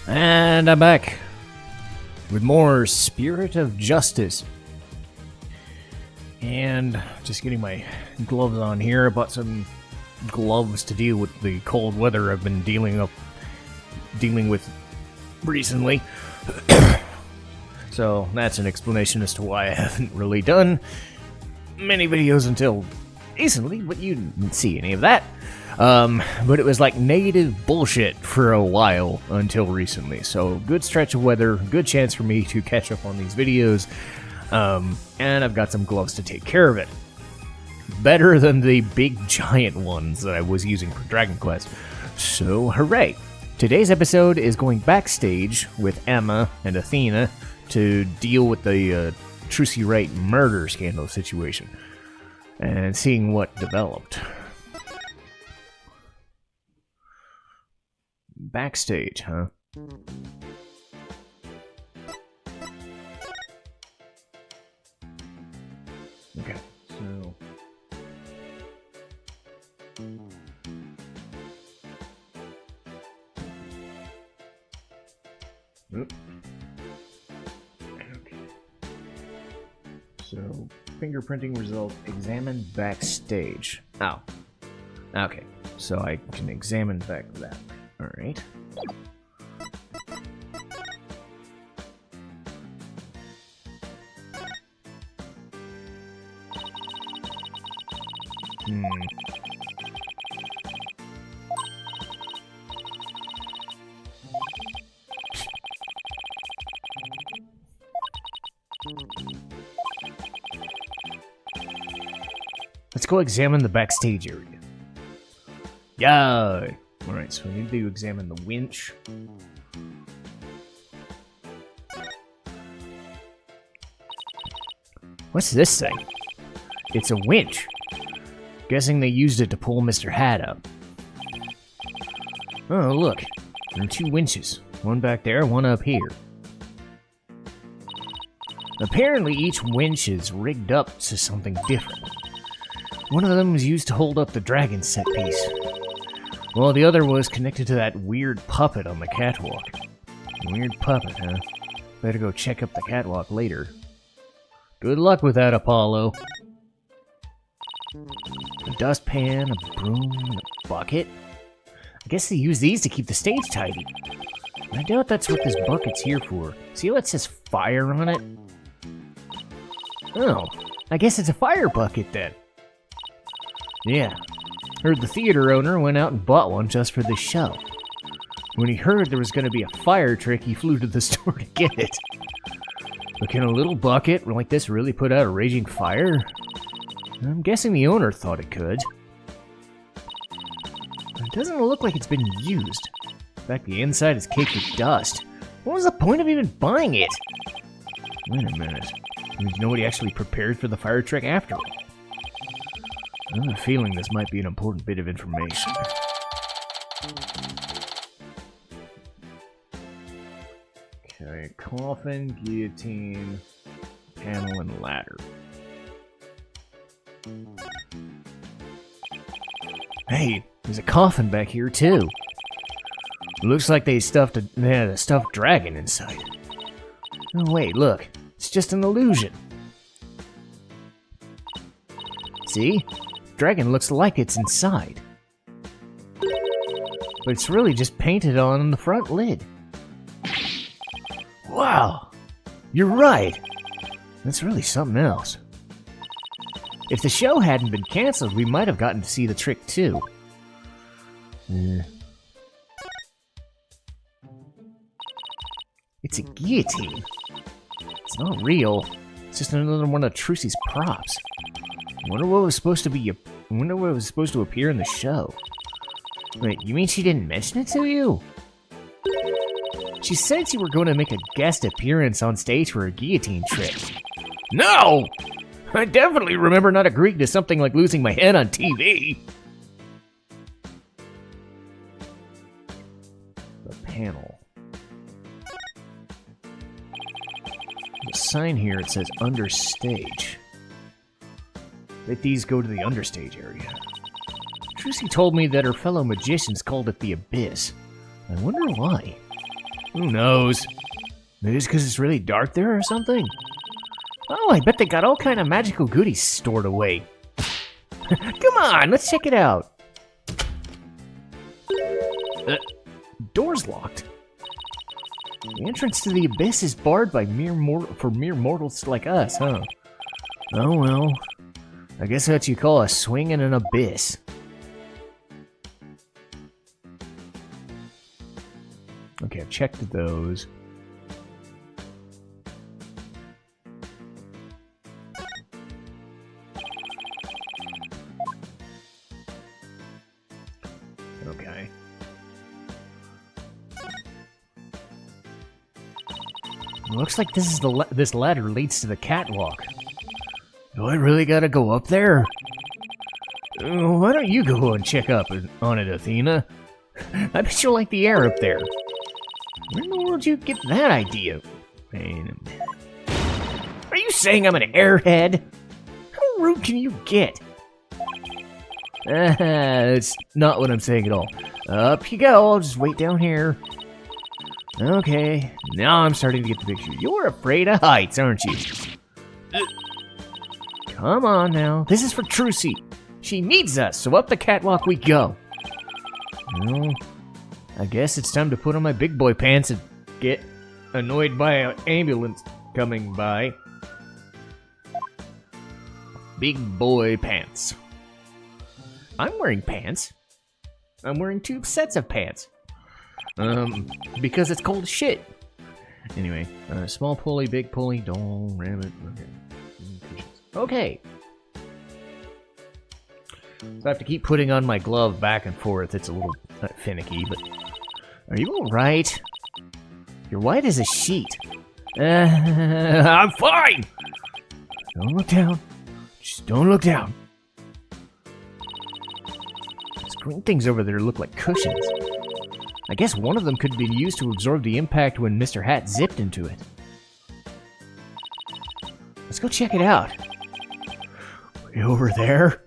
And I'm back with more Spirit of Justice. And just getting my gloves on here. I bought some gloves to deal with the cold weather I've been dealing with recently. So that's an explanation as to why I haven't really done many videos until recently, but you didn't see any of that. But it was like negative bullshit for a while until recently. So good stretch of weather, good chance for me to catch up on these videos. And I've got some gloves to take care of it. Better than the big giant ones that I was using for Dragon Quest. So hooray! Today's episode is going backstage with Emma and Athena to deal with the Trucy Wright murder scandal situation. And seeing what developed. Backstage, huh? Okay, so... Oop. Okay. So, fingerprinting result examined backstage. Oh. Okay, so I can examine back that. Alright. Let's go examine the backstage area. Yeah. Alright, so we need to examine the winch. What's this thing? It's a winch. Guessing they used it to pull Mr. Hat up. Oh, look. There are two winches. One back there, one up here. Apparently each winch is rigged up to something different. One of them was used to hold up the dragon set piece. Well, the other was connected to that weird puppet on the catwalk. Weird puppet, huh? Better go check up the catwalk later. Good luck with that, Apollo. A dustpan, a broom, and a bucket? I guess they use these to keep the stage tidy. I doubt that's what this bucket's here for. See how it says fire on it? Oh, I guess it's a fire bucket then. Yeah. Heard the theater owner went out and bought one just for this show. When he heard there was going to be a fire trick, he flew to the store to get it. But can a little bucket like this really put out a raging fire? I'm guessing the owner thought it could. It doesn't look like it's been used. In fact, the inside is caked with dust. What was the point of even buying it? Wait a minute. Nobody actually prepared for the fire trick after all. I have a feeling this might be an important bit of information. Okay, coffin, guillotine, panel, and ladder. Hey, there's a coffin back here too. Looks like they had a stuffed dragon inside. Oh wait, look. It's just an illusion. See? Dragon looks like it's inside. But it's really just painted on the front lid. Wow! You're right! That's really something else. If the show hadn't been cancelled, we might have gotten to see the trick too. It's a guillotine. It's not real. It's just another one of Trucy's props. I wonder what was supposed to appear in the show. Wait, you mean she didn't mention it to you? She said you were going to make a guest appearance on stage for a guillotine trick. No! I definitely remember not agreeing to something like losing my head on TV. The panel. The sign here, it says understage. Bet these go to the understage area. Trucy told me that her fellow magicians called it the Abyss. I wonder why. Who knows? Maybe it's because it's really dark there or something? Oh, I bet they got all kind of magical goodies stored away. Come on, let's check it out. Door's locked. The entrance to the abyss is barred by mere mortals like us, huh? Oh well. I guess that's what you call a swing in an abyss. Okay, I've checked those. Okay. Looks like this is this ladder leads to the catwalk. Do I really gotta go up there? Why don't you go and check up on it, Athena? I bet you'll like the air up there. Where in the world did you get that idea? Wait a minute. Are you saying I'm an airhead? How rude can you get? That's not what I'm saying at all. Up you go, I'll just wait down here. Okay, now I'm starting to get the picture. You're afraid of heights, aren't you? Come on now, this is for Trucy. She needs us, so up the catwalk we go. Well, I guess it's time to put on my big boy pants and get annoyed by an ambulance coming by. Big boy pants. I'm wearing pants. I'm wearing 2 sets of pants. Because it's cold as shit. Anyway, small pulley, big pulley, don't ram it. Okay. So I have to keep putting on my glove back and forth. It's a little finicky, but... Are you alright? You're white as a sheet. I'm fine! Don't look down. Just don't look down. Those green things over there look like cushions. I guess one of them could be used to absorb the impact when Mr. Hat zipped into it. Let's go check it out. Way over there?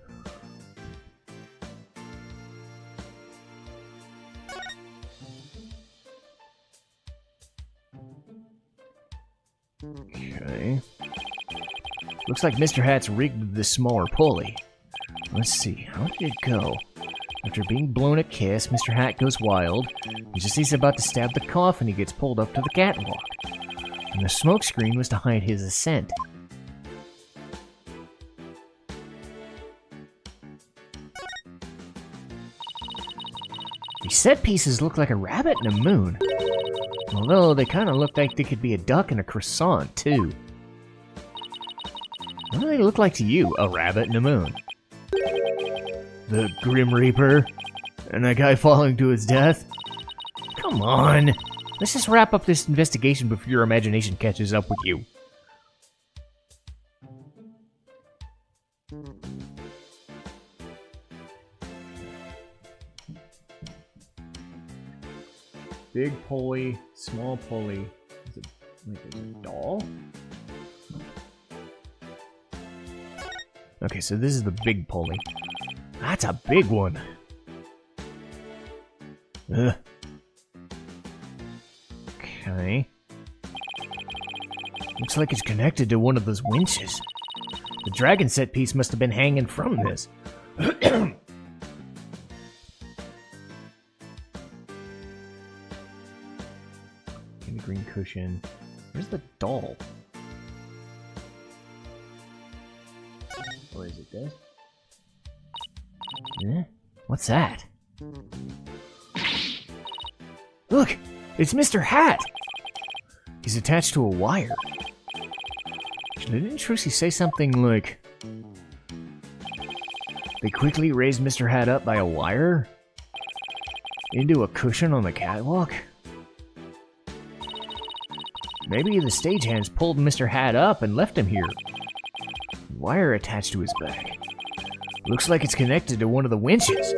Okay. Looks like Mr. Hat's rigged the smaller pulley. Let's see, how did it go? After being blown a kiss, Mr. Hat goes wild. Just as he's about to stab the coffin, he gets pulled up to the catwalk. And the smoke screen was to hide his ascent. These set pieces look like a rabbit and a moon. Although they kind of look like they could be a duck and a croissant, too. What do they look like to you, a rabbit and a moon? The Grim Reaper? And a guy falling to his death? Come on! Let's just wrap up this investigation before your imagination catches up with you. Big pulley, small pulley. Is it like a doll? Okay, so this is the big pulley. That's a big one. Ugh. Okay. Looks like it's connected to one of those winches. The dragon set piece must have been hanging from this. And the green cushion. Where's the doll? Or is it this? Eh? What's that? Look! It's Mr. Hat! He's attached to a wire. Didn't Trucy say something like... They quickly raised Mr. Hat up by a wire? Into a cushion on the catwalk? Maybe the stagehands pulled Mr. Hat up and left him here. Wire attached to his back. Looks like it's connected to one of the winches.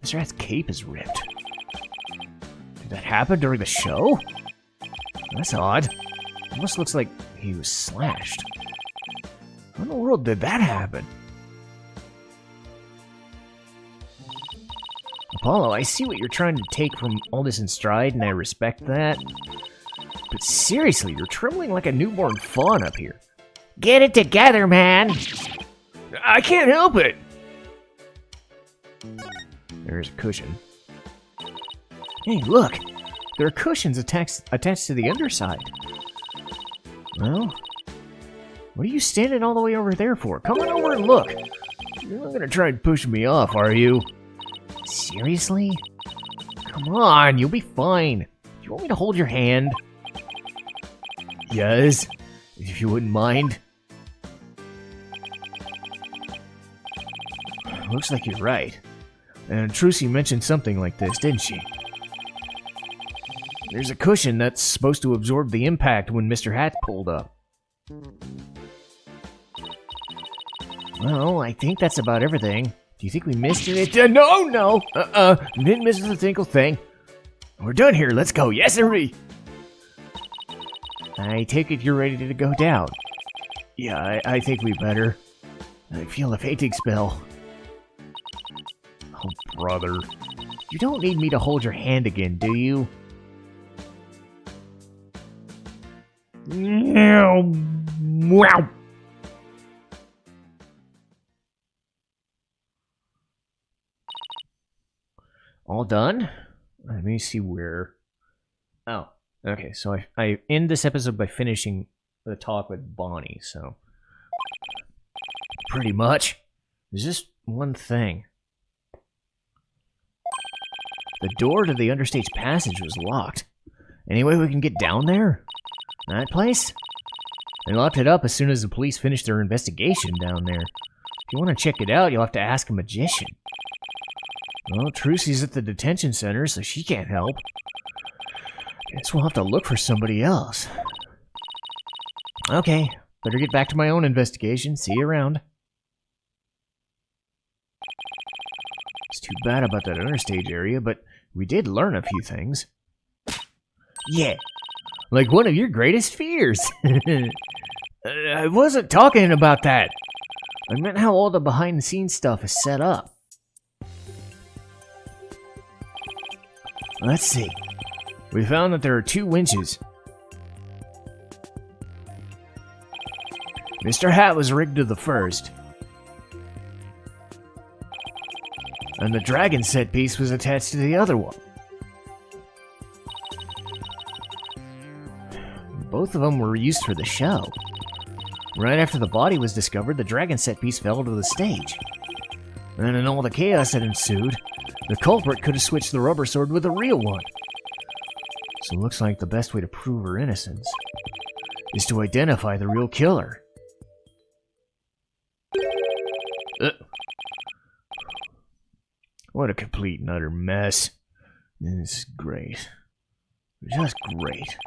Mr. Hat's cape is ripped. Did that happen during the show? That's odd. Almost looks like he was slashed. How in the world did that happen? Apollo, I see what you're trying to take from all this in stride, and I respect that. But seriously, you're trembling like a newborn fawn up here. Get it together, man! I can't help it! There's a cushion. Hey, look! There are cushions attached to the underside. Well, what are you standing all the way over there for? Come on over and look! You're not gonna try and push me off, are you? Seriously? Come on, you'll be fine. Do you want me to hold your hand? Yes, if you wouldn't mind. Looks like you're right. And Trucy mentioned something like this, didn't she? There's a cushion that's supposed to absorb the impact when Mr. Hat pulled up. Well, I think that's about everything. Do you think we missed it? No! Didn't miss a single thing. We're done here, let's go, yes sirree! I take it you're ready to go down. Yeah, I think we better. I feel a fainting spell. Oh, brother. You don't need me to hold your hand again, do you? Wow. All done? Let me see where... Oh, okay, so I end this episode by finishing the talk with Bonnie, so... Pretty much. There's just one thing. The door to the understage passage was locked. Any way we can get down there? That place? They locked it up as soon as the police finished their investigation down there. If you want to check it out, you'll have to ask a magician. Well, Trucy's at the detention center, so she can't help. Guess we'll have to look for somebody else. Okay, better get back to my own investigation. See you around. It's too bad about that understage area, but we did learn a few things. Yeah, like one of your greatest fears. I wasn't talking about that. I meant how all the behind-the-scenes stuff is set up. Let's see. We found that there are 2 winches. Mr. Hat was rigged to the first. And the dragon set piece was attached to the other one. Both of them were used for the show. Right after the body was discovered, the dragon set piece fell to the stage. And in all the chaos that ensued, the culprit could have switched the rubber sword with a real one. So it looks like the best way to prove her innocence is to identify the real killer. What a complete and utter mess. This is great. Just great.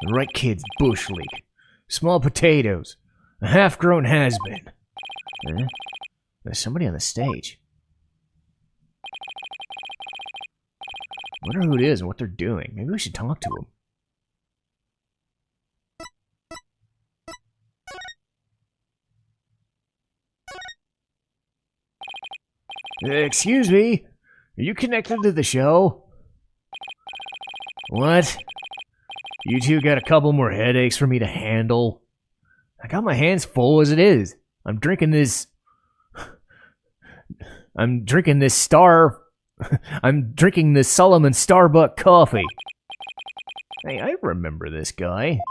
The right kid's bush league. Small potatoes. A half-grown has-been. There's somebody on the stage. Wonder who it is and what they're doing. Maybe we should talk to them. Excuse me? Are you connected to the show? What? You two got a couple more headaches for me to handle? I got my hands full as it is. I'm drinking this Solomon Starbuck coffee. Hey, I remember this guy.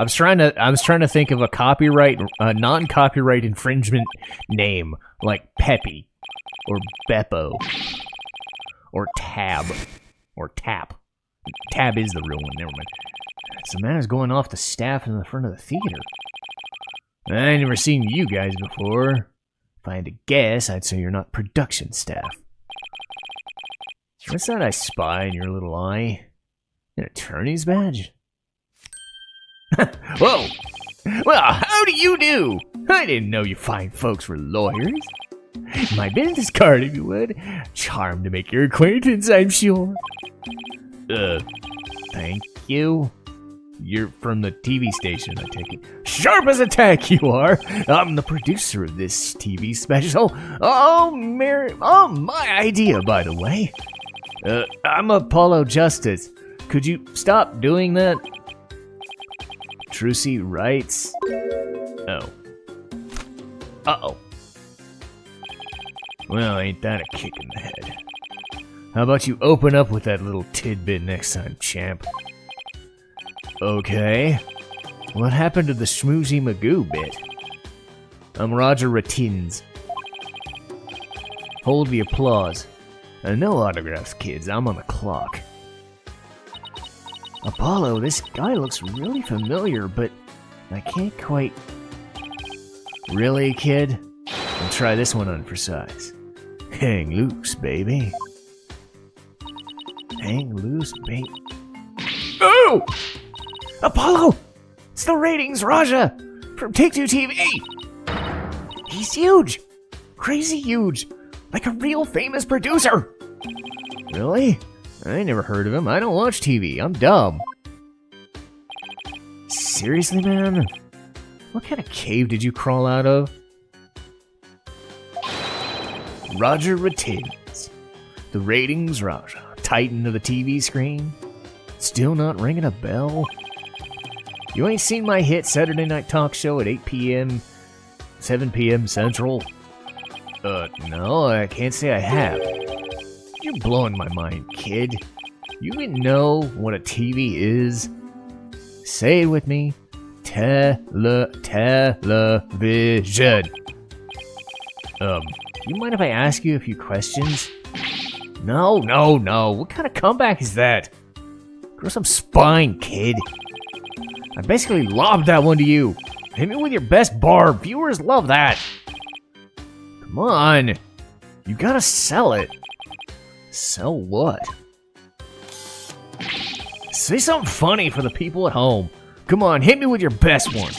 I was trying to think of a non-copyright infringement name like Peppy or Beppo or Tab or Tap. Tab is the real one. Never mind. So man is going off the staff in the front of the theater. I never seen you guys before. If I had to guess, I'd say you're not production staff. What's that I spy in your little eye? An attorney's badge? Whoa! Well, how do you do? I didn't know you fine folks were lawyers. My business card, if you would. Charmed to make your acquaintance, I'm sure. Thank you. You're from the TV station, I take it. Sharp as a tack you are! I'm the producer of this TV special. Oh, my idea, by the way. I'm Apollo Justice. Could you stop doing that? Trucy Wright. Oh. Uh-oh. Well, ain't that a kick in the head. How about you open up with that little tidbit next time, champ? Okay. What happened to the schmoozy Magoo bit? I'm Roger Ratins. Hold the applause. No autographs, kids. I'm on the clock. Apollo, this guy looks really familiar, but I can't quite... Really, kid? I'll try this one on for size. Hang loose, baby. Hang loose, baby. Oh! Apollo! It's the ratings, Raja! From Take-Two TV! He's huge! Crazy huge! Like a real famous producer! Really? I never heard of him. I don't watch TV. I'm dumb. Seriously, man? What kind of cave did you crawl out of? Roger Ratins. The ratings, Raja. Titan of the TV screen. Still not ringing a bell? You ain't seen my hit Saturday night talk show at 8 p.m., 7 p.m. Central? No, I can't say I have. You're blowing my mind, kid. You even know what a TV is? Say it with me. Television. You mind if I ask you a few questions? No. What kind of comeback is that? Grow some spine, kid. I basically lobbed that one to you. Hit me with your best barb. Viewers love that. Come on. You gotta sell it. Sell what? Say something funny for the people at home. Come on, hit me with your best one.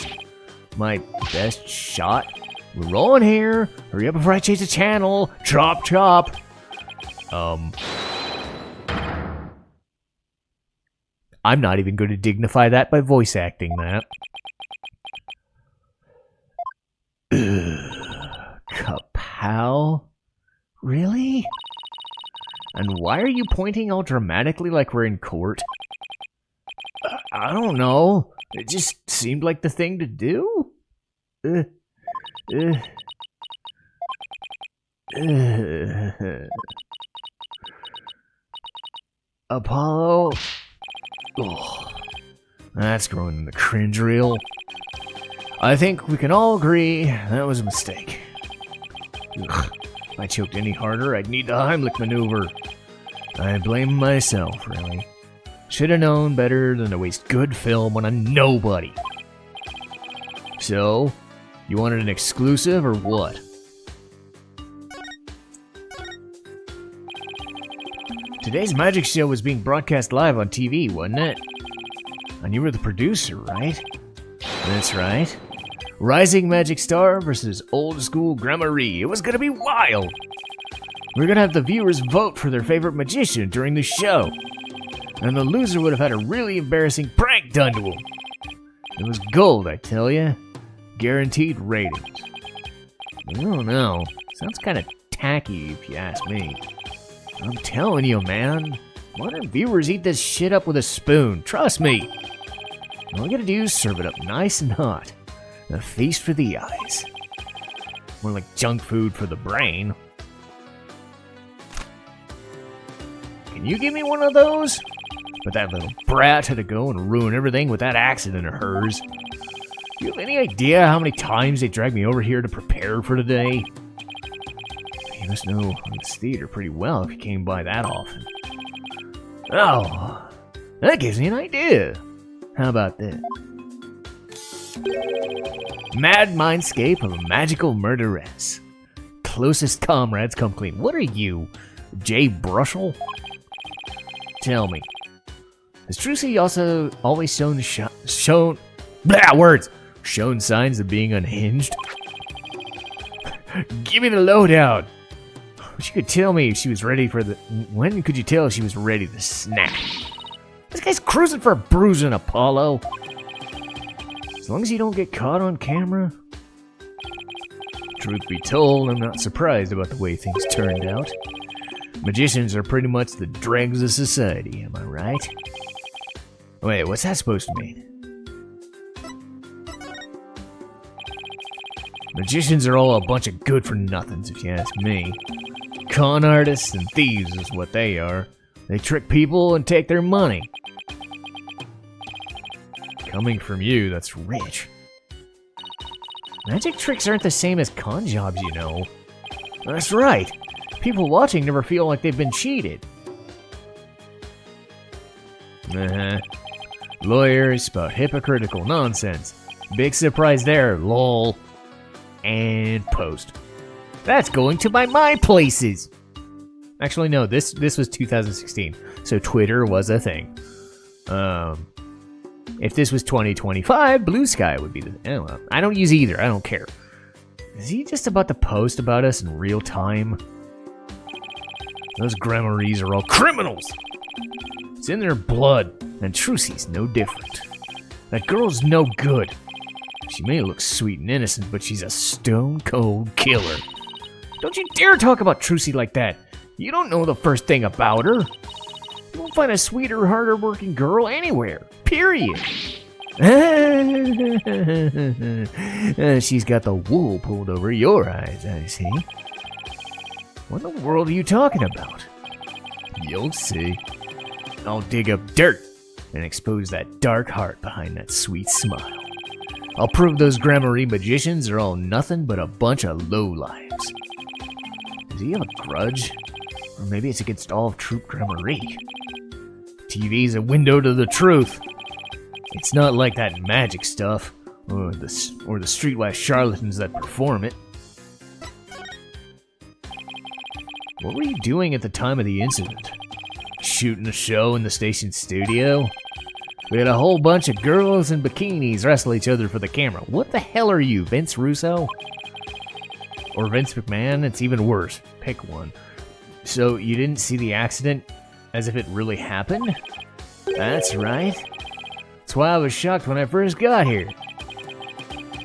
My best shot? We're rolling here. Hurry up before I change the channel. Chop, chop. I'm not even going to dignify that by voice acting that. Kapow? Really? And why are you pointing all dramatically like we're in court? I don't know. It just seemed like the thing to do. Apollo? Oh, that's growing in the cringe reel. I think we can all agree that was a mistake. Ugh, if I choked any harder, I'd need the Heimlich maneuver. I blame myself, really. Should have known better than to waste good film on a nobody. So, you wanted an exclusive or what? Today's magic show was being broadcast live on TV, wasn't it? And you were the producer, right? That's right. Rising magic star versus old school Gramarye. It was gonna be wild! We're gonna have the viewers vote for their favorite magician during the show. And the loser would have had a really embarrassing prank done to him. It was gold, I tell ya. Guaranteed ratings. I don't know. Sounds kinda tacky if you ask me. I'm telling you, man. Modern viewers eat this shit up with a spoon. Trust me. All you gotta do is serve it up nice and hot. A feast for the eyes. More like junk food for the brain. Can you give me one of those? But that little brat had to go and ruin everything with that accident of hers. Do you have any idea how many times they dragged me over here to prepare for today? You must know this theater pretty well if you came by that often. Oh, that gives me an idea. How about this? Mad mindscape of a magical murderess. Closest comrades come clean. What are you, Jay Brushel? Tell me. Has Trucy also always shown signs of being unhinged? Give me the lowdown. She could tell me if she was ready for the... When could you tell she was ready to snap? This guy's cruising for a bruising, Apollo. As long as you don't get caught on camera. Truth be told, I'm not surprised about the way things turned out. Magicians are pretty much the dregs of society, am I right? Wait, what's that supposed to mean? Magicians are all a bunch of good-for-nothings, if you ask me. Con artists and thieves is what they are. They trick people and take their money. Coming from you, that's rich. Magic tricks aren't the same as con jobs, you know. That's right. People watching never feel like they've been cheated. Lawyers spout hypocritical nonsense. Big surprise there, lol. And post. That's going to my places. Actually, no, this was 2016, so Twitter was a thing. If this was 2025, Blue Sky would be the... I don't use either, I don't care. Is he just about to post about us in real time? Those Grimoires are all criminals! It's in their blood, and Trucy's no different. That girl's no good. She may look sweet and innocent, but she's a stone-cold killer. Don't you dare talk about Trucy like that! You don't know the first thing about her! You won't find a sweeter, harder-working girl anywhere. Period. She's got the wool pulled over your eyes, I see. What in the world are you talking about? You'll see. I'll dig up dirt and expose that dark heart behind that sweet smile. I'll prove those Grimoire magicians are all nothing but a bunch of lowlives. Does he have a grudge? Or maybe it's against all of Troop Grimoire. TV's a window to the truth. It's not like that magic stuff, or the streetwise charlatans that perform it. What were you doing at the time of the incident? Shooting a show in the station studio? We had a whole bunch of girls in bikinis wrestle each other for the camera. What the hell are you, Vince Russo? Or Vince McMahon? It's even worse. Pick one. So you didn't see the accident as if it really happened? That's right. That's why I was shocked when I first got here.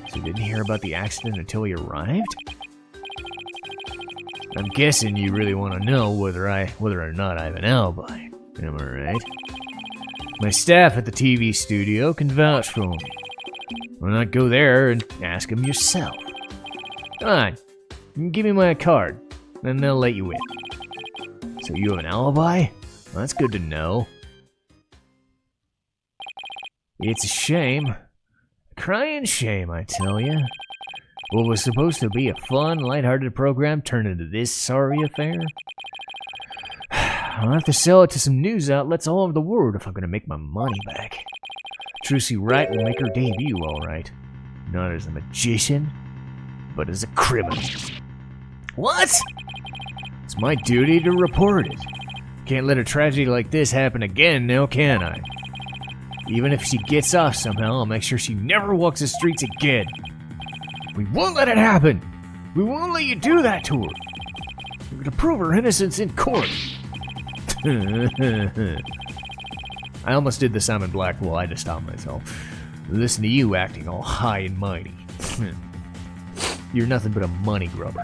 So you didn't hear about the accident until he arrived? I'm guessing you really want to know whether or not I have an alibi. Am I right? My staff at the TV studio can vouch for me. Why not go there and ask them yourself? Come on, you can give me my card, then they'll let you in. So you have an alibi? Well, that's good to know. It's a shame. A crying shame, I tell you. What was supposed to be a fun, lighthearted program turned into this sorry affair? I'll have to sell it to some news outlets all over the world if I'm gonna make my money back. Trucy Wright will make her debut, alright. Not as a magician, but as a criminal. What? It's my duty to report it. Can't let a tragedy like this happen again now, can I? Even if she gets off somehow, I'll make sure she never walks the streets again. We won't let it happen! We won't let you do that to her! We're gonna prove her innocence in court! I almost did the Simon Blackwell, I had to stop myself. Listen to you acting all high and mighty. You're nothing but a money grubber.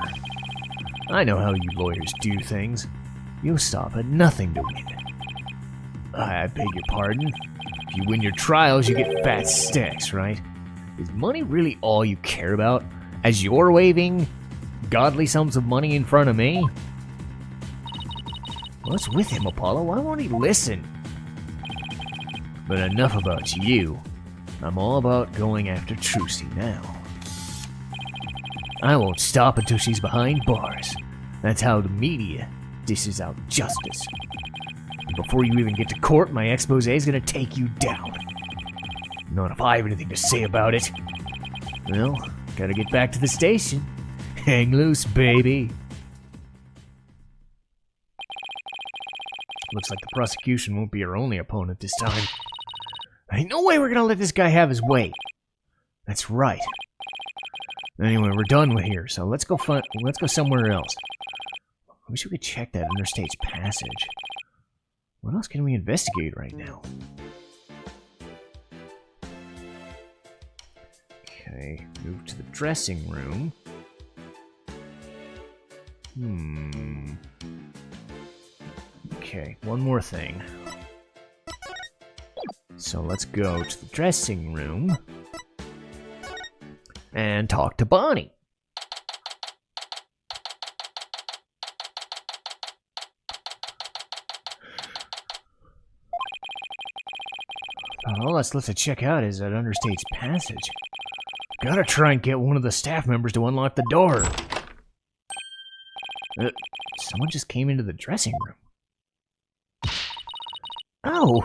I know how you lawyers do things. You'll stop at nothing to win. I beg your pardon? If you win your trials, you get fat stacks, right? Is money really all you care about? As you're waving godly sums of money in front of me? What's with him, Apollo? Why won't he listen? But enough about you. I'm all about going after Trucy now. I won't stop until she's behind bars. That's how the media dishes out justice. And before you even get to court, my expose is gonna take you down. Not if I have anything to say about it. Well, gotta get back to the station. Hang loose, baby. Looks like the prosecution won't be our only opponent this time. Ain't no way we're gonna let this guy have his way. That's right. Anyway, we're done with here, so let's go somewhere else. I wish we could check that interstate passage. What else can we investigate right now? Okay, move to the dressing room. Okay, one more thing. So let's go to the dressing room and talk to Bonnie. All that's left to check out is that understated passage. Gotta try and get one of the staff members to unlock the door. Someone just came into the dressing room. Oh,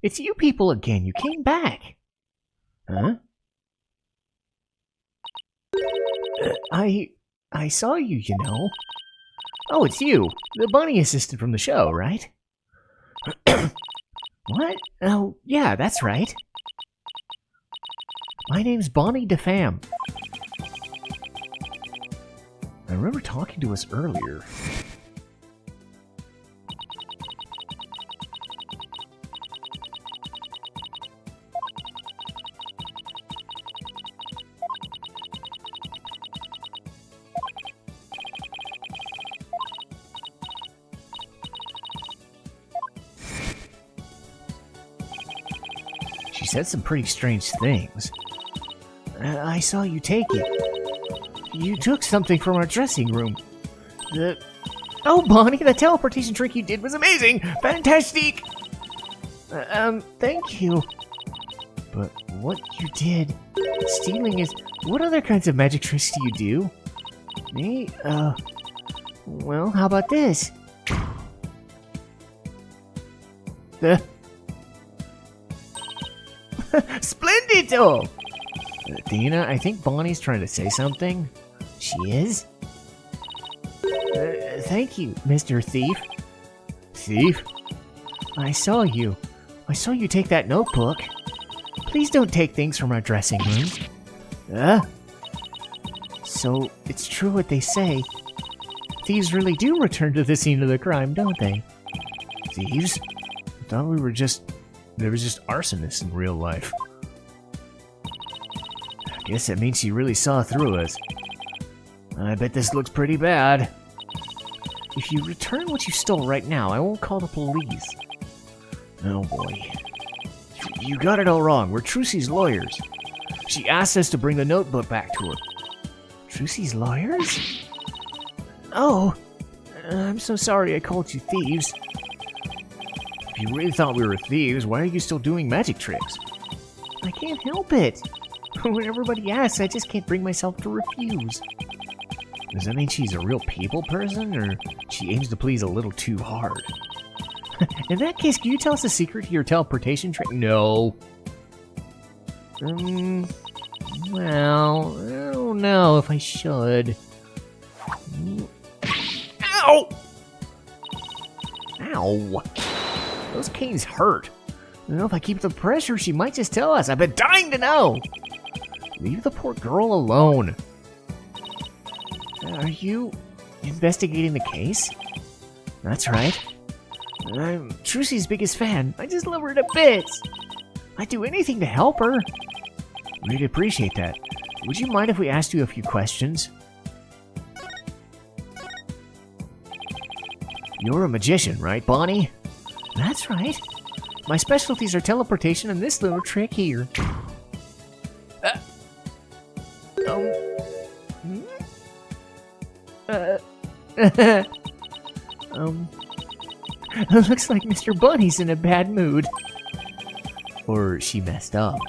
it's you people again. You came back. Huh? I saw you, you know. Oh, it's you, the bunny assistant from the show, right? What? Oh, yeah, that's right. My name's Bonnie DeFam. I remember talking to us earlier. She said some pretty strange things. I saw you take it. You took something from our dressing room. Oh, Bonnie, the teleportation trick you did was amazing! Fantastic! Thank you. But what you did, stealing is... What other kinds of magic tricks do you do? Me? Well, how about this? Splendido! Athena, I think Bonnie's trying to say something. She is? Thank you, Mr. Thief. Thief? I saw you. I saw you take that notebook. Please don't take things from our dressing room. So, it's true what they say. Thieves really do return to the scene of the crime, don't they? Thieves? I thought we were just... There was just arsonists in real life. I guess that means she really saw through us. I bet this looks pretty bad. If you return what you stole right now, I won't call the police. Oh boy. You got it all wrong. We're Trucy's lawyers. She asked us to bring the notebook back to her. Trucy's lawyers? Oh, I'm so sorry I called you thieves. If you really thought we were thieves, why are you still doing magic tricks? I can't help it. When everybody asks, I just can't bring myself to refuse. Does that mean she's a real people person, or she aims to please a little too hard? In that case, can you tell us the secret to your teleportation trick? No. Well, I don't know if I should. Ow! Ow! Those canes hurt. I don't know if I keep the pressure, she might just tell us. I've been dying to know! Leave the poor girl alone. Are you investigating the case? That's right. I'm Trucy's biggest fan. I just love her to bits. I'd do anything to help her. We'd appreciate that. Would you mind if we asked you a few questions? You're a magician, right, Bonnie? That's right. My specialties are teleportation and this little trick here. Looks like Mr. Bunny's in a bad mood. Or she messed up.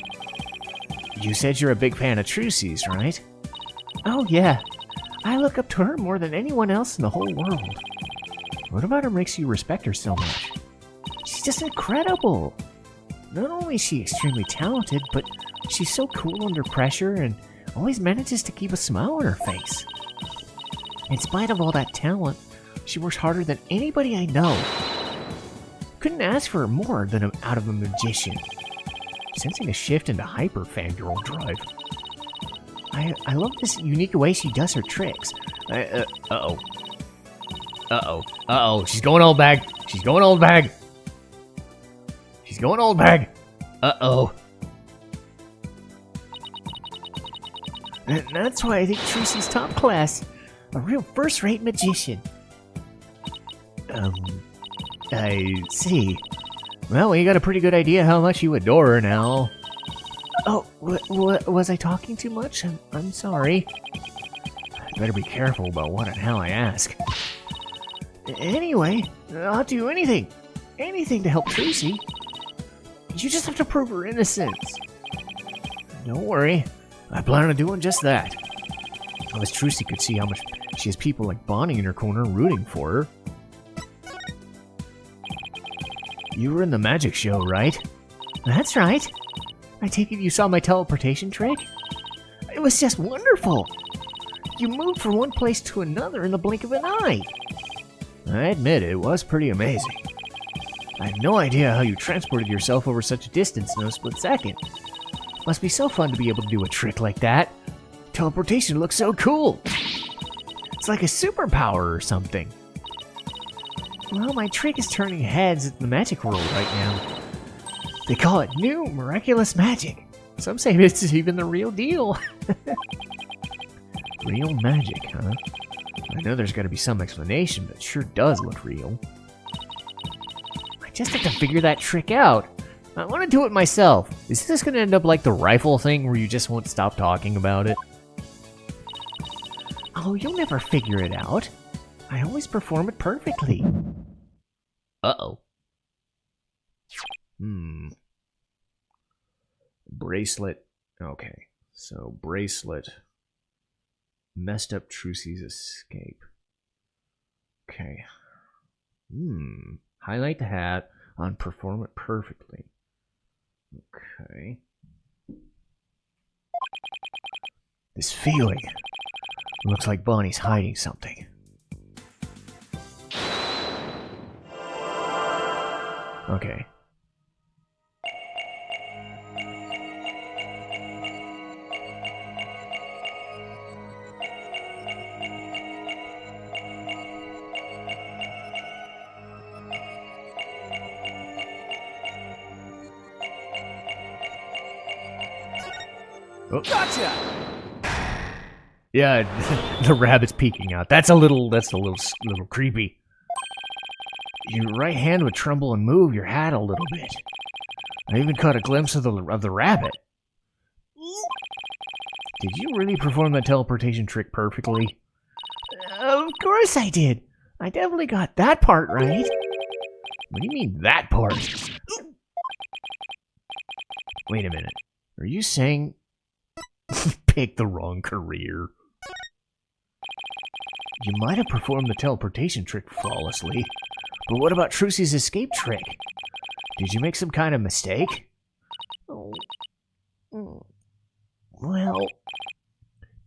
You said you're a big fan of Trucy's, right? Oh yeah. I look up to her more than anyone else in the whole world. What about her makes you respect her so much? She's just incredible. Not only is she extremely talented, but she's so cool under pressure and always manages to keep a smile on her face. In spite of all that talent, she works harder than anybody I know. Couldn't ask for more than out of a magician. Sensing a shift into hyper fangirl drive. I love this unique way she does her tricks. Uh-oh. She's going old bag. She's going old bag. She's going old bag. Uh-oh. And that's why I think Trucy's top class. A real first-rate magician. I see. Well, you got a pretty good idea how much you adore her now. Oh, was I talking too much? I'm sorry. I better be careful about what and how I ask. Anyway, I'll do anything. Anything to help Trucy. You just have to prove her innocence. Don't worry. I plan on doing just that. I wish Trucy could see how much she has people like Bonnie in her corner rooting for her. You were in the magic show, right? That's right. I take it you saw my teleportation trick? It was just wonderful. You moved from one place to another in the blink of an eye. I admit it was pretty amazing. I had no idea how you transported yourself over such a distance in a split second. Must be so fun to be able to do a trick like that. Teleportation looks so cool. It's like a superpower or something. Well, my trick is turning heads in the magic world right now. They call it new miraculous magic. Some say it's even the real deal. Real magic, huh? I know there's got to be some explanation, but it sure does look real. I just have to figure that trick out. I want to do it myself. Is this going to end up like the rifle thing where you just won't stop talking about it? Oh, you'll never figure it out. I always perform it perfectly. Uh-oh. Bracelet. Okay, so bracelet. Messed up Trucy's escape. Okay. Highlight the hat on perform it perfectly. Okay. This feeling. Looks like Bonnie's hiding something. Okay. Oh. Gotcha! Yeah, the rabbit's peeking out. That's a little creepy. Your right hand would tremble and move your hat a little bit. I even caught a glimpse of the rabbit. Did you really perform that teleportation trick perfectly? Of course I did. I definitely got that part right. What do you mean, that part? Wait a minute. Are you saying pick the wrong career? You might have performed the teleportation trick flawlessly, but what about Trucy's escape trick? Did you make some kind of mistake? Oh.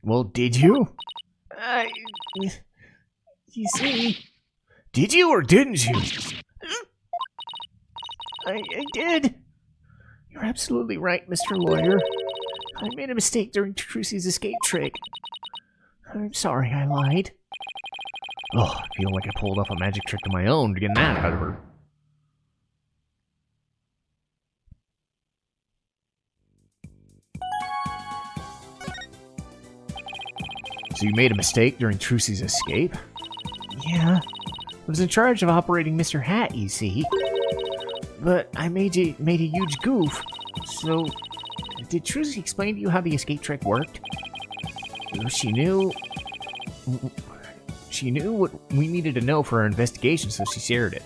Well, did you? You see... Did you or didn't you? I did. You're absolutely right, Mr. Lawyer. I made a mistake during Trucy's escape trick. I'm sorry I lied. Oh, I feel like I pulled off a magic trick of my own to get that out of her. So you made a mistake during Trucy's escape? Yeah. I was in charge of operating Mr. Hat, you see. But I made a huge goof. So, did Trucy explain to you how the escape trick worked? She knew what we needed to know for our investigation, so she shared it.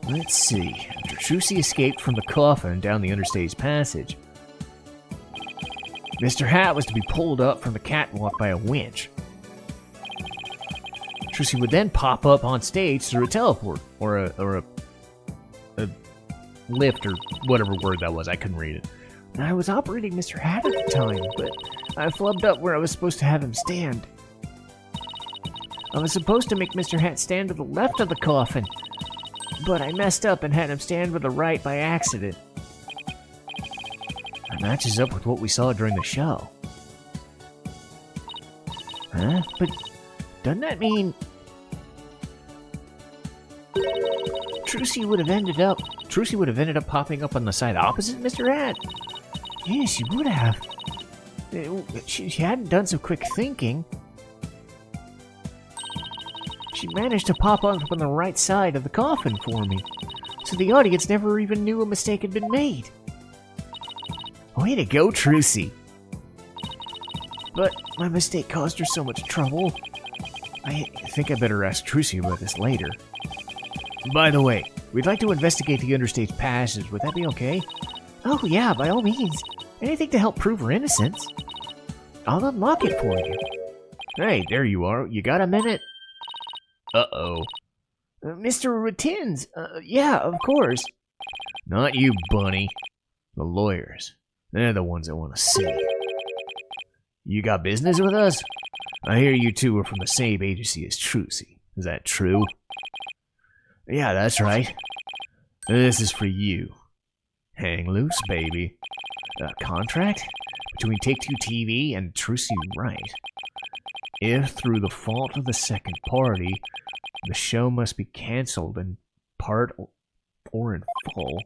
Let's see. After Trucy escaped from the coffin down the understage passage, Mr. Hat was to be pulled up from the catwalk by a winch. Trucy would then pop up on stage through a teleport, or a lift, or whatever word that was. I couldn't read it. And I was operating Mr. Hat at the time, but I flubbed up where I was supposed to have him stand. I was supposed to make Mr. Hat stand to the left of the coffin, but I messed up and had him stand to the right by accident. That matches up with what we saw during the show. Huh? But doesn't that mean... Trucy would have ended up popping up on the side opposite Mr. Hat. Yeah, she would have. She hadn't done some quick thinking. She managed to pop up on the right side of the coffin for me, so the audience never even knew a mistake had been made. Way to go, Trucy. But my mistake caused her so much trouble. I think I better ask Trucy about this later. By the way, we'd like to investigate the understage passage. Would that be okay? Oh yeah, by all means. Anything to help prove her innocence. I'll unlock it for you. Hey, there you are. You got a minute? Uh-oh. Mr. Ratins. Yeah, of course. Not you, Bunny. The lawyers. They're the ones I want to see. You got business with us? I hear you two are from the same agency as Trucy. Is that true? Yeah, that's right. This is for you. Hang loose, baby. A contract? Between Take-Two TV and Trucy Wright. If through the fault of the second party, the show must be cancelled in part or in full,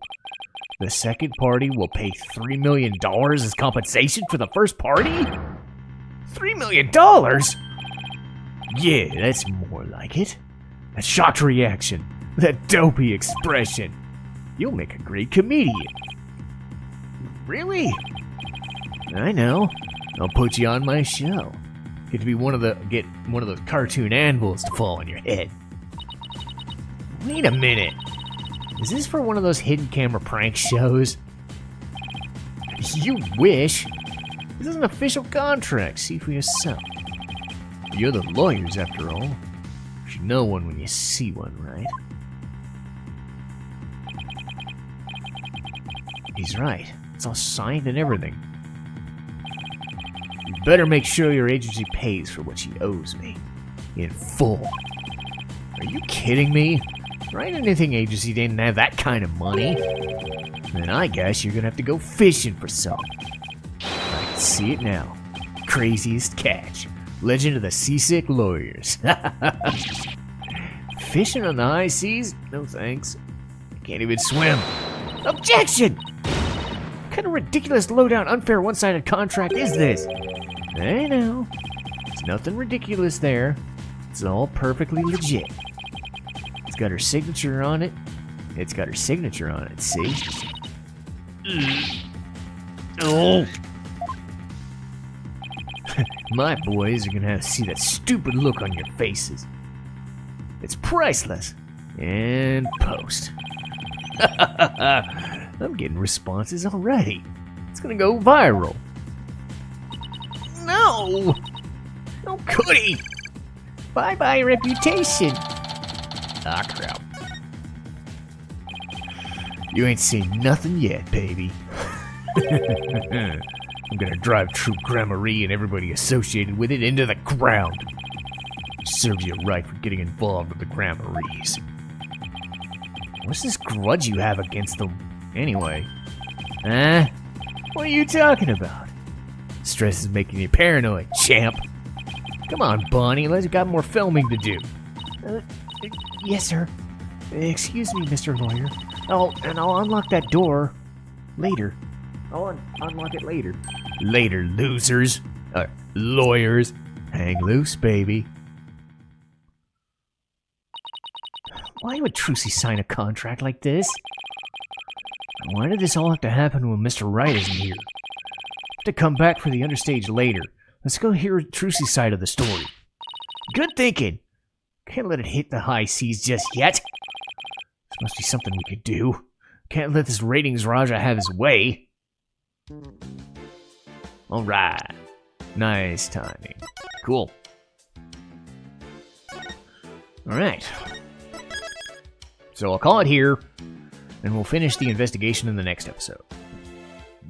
the second party will pay $3 million as compensation for the first party? $3 million? Yeah, that's more like it. That shocked reaction. That dopey expression. You'll make a great comedian. Really? I know. I'll put you on my show. Get one of those cartoon anvils to fall on your head. Wait a minute. Is this for one of those hidden camera prank shows? You wish. This is an official contract. See for yourself. You're the lawyers, after all. You should know one when you see one, right? He's right. It's all signed and everything. You better make sure your agency pays for what she owes me. In full. Are you kidding me? Right? Anything agency didn't have that kind of money. Then I guess you're gonna have to go fishing for some. I can see it now. Craziest catch. Legend of the Seasick Lawyers. Fishing on the high seas? No thanks. I can't even swim. Objection! What kind of ridiculous, low-down, unfair, one-sided contract is this? I know. There's nothing ridiculous there. It's all perfectly legit. It's got her signature on it. It's got her signature on it, see? Oh! My boys are gonna have to see that stupid look on your faces. It's priceless. And post. I'm getting responses already. It's gonna go viral. No! No goody! Bye-bye reputation. Ah, crap. You ain't seen nothing yet, baby. I'm gonna drive True Gramarye and everybody associated with it into the ground. Serves you right for getting involved with the Gramaryes. What's this grudge you have against them, anyway? Huh? What are you talking about? Stress is making you paranoid, champ. Come on, Bonnie, let's got more filming to do. Yes, sir. Excuse me, Mr. Lawyer. I'll unlock that door later. I'll unlock it later. Later, losers. Lawyers. Hang loose, baby. Why would Trucy sign a contract like this? Why did this all have to happen when Mr. Wright isn't here? Have to come back for the understage later. Let's go hear Trucy's side of the story. Good thinking. Can't let it hit the high seas just yet. This must be something we could do. Can't let this ratings Raja have his way. Alright. Nice timing. Cool. Alright. So I'll call it here, and we'll finish the investigation in the next episode.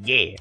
Yeah.